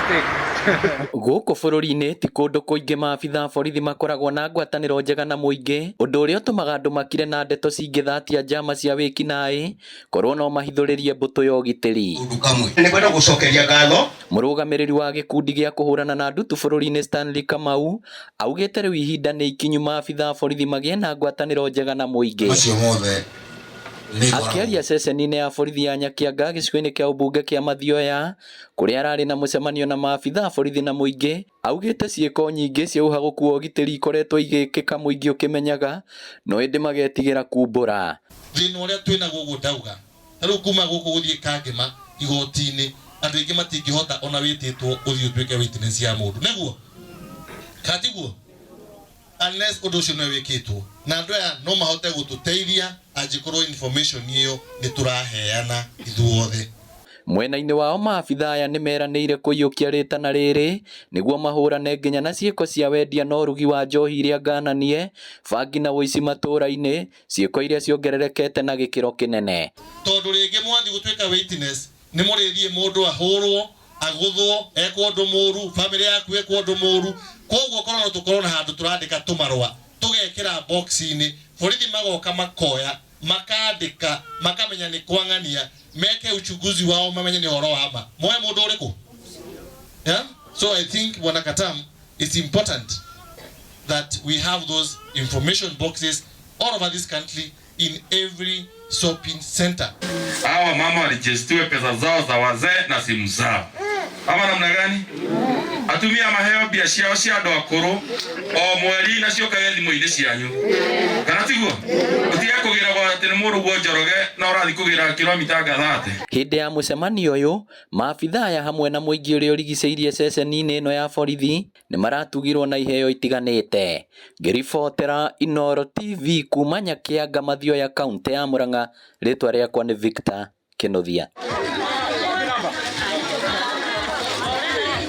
mistake. Gũkũ bũrũri-inĩ ti kũndũ kũingĩ maabithaa borithi makoragwo na ngwatanĩro njega na mũingĩ, ũndũ ũrĩa ũtũmaga andũ makire na ndeto cingĩthatia njama cia wĩki-naĩ korwo no mahithũrĩrie mbũtũ ya ũgitĩri. Nĩkwenda gũcokeria ngatho Mũrũgamĩrĩri wa gĩkundi gĩa kũhũrana na ndutu bũrũri-inĩ Stanley Kamau augĩte rĩu ihinda nĩ ikinyu maabithaa borithi magĩe na ngwatanĩro njega na mũingĩ. macio mothe Akĩaria ceceni-inĩ ya borithi ya Nyakianga gĩcigo-inĩ kĩa ũmbunge kĩa Mathioya kũrĩa ararĩ na mũcemanio na maabithaa borithi na mũingĩ, augĩte ciĩko nyingĩ cia ũhagũku wa ũgitĩri ikoretwo igĩkĩka mũingĩ ũkĩmenyaga no ĩndĩ magetigĩra kumbũra. Thĩna ũrĩa twĩna gũkũ ndauga rĩu kuma gũkũ gũthiĩ Kangema igoti-inĩ andũ aingĩ matingĩhota ona wĩtĩtwo ũthiĩ ũtuĩke witness ya mũndũ nĩguo katiguo unless ũndũ ũcio nĩ wĩkĩtwo na andũ aya no mahote gũtũteithia angĩkorwo information ĩyo nĩ tũraheana ithuothe. Mwena-inĩ wao maabithaa aya nĩmeranĩire kũiyũkia rĩtana rĩrĩ nĩguo mahũrane nginya na ciĩko cia wendia na ũrugi wa njohi iria ngananie, bangi na ũici matũra-inĩ, ciĩko iria ciongererekete na gĩkĩro kĩnene. Tondũ rĩngĩ mwathi gũtuĩka witness nĩ mũrĩthiĩ mũndũ ahũrwo agũthwo ekwo ũndũ mũru family yaku ekwo ũndũ mũru, koguo korwo no tũkorwo na handũ tũrandĩka tũmarũa tũgekĩra box-inĩ borithi magoka makoya makandĩka makamenya nĩ kwang'ania meke uchunguzi wao mamenye nĩ ũhoro wa ma moe mũndũ ũrĩkũ. Yeah? So I think Bwana Katam, it's important that we have those information boxes all over this country in every shopping center. Hawa mama walijistiwe pesa zao za wazee na simu zao. Ama namna gani? Atumia maheo biashara cia andũ akũrũ o mweri na ciokaga thimũ-inĩ cianyu. Kana tiguo? Utiga kũgira gwa atĩ nĩ mũrũguo njoroge na ũrathi kũgira kilomita ngathate. Hĩndĩ ya mũcemanio ũyũ, maabithaa aya hamwe na mũingĩ ũrĩa ũrigicĩirie ceceni-inĩ ĩno ya borithi nĩ maratugirwo na iheo itiganĩte. Ngĩribotera Inooro TV kuma Nyakianga Mathioya kaunti ya Murang'a, rĩtwa rĩakwa nĩ Victor Kĩnuthia.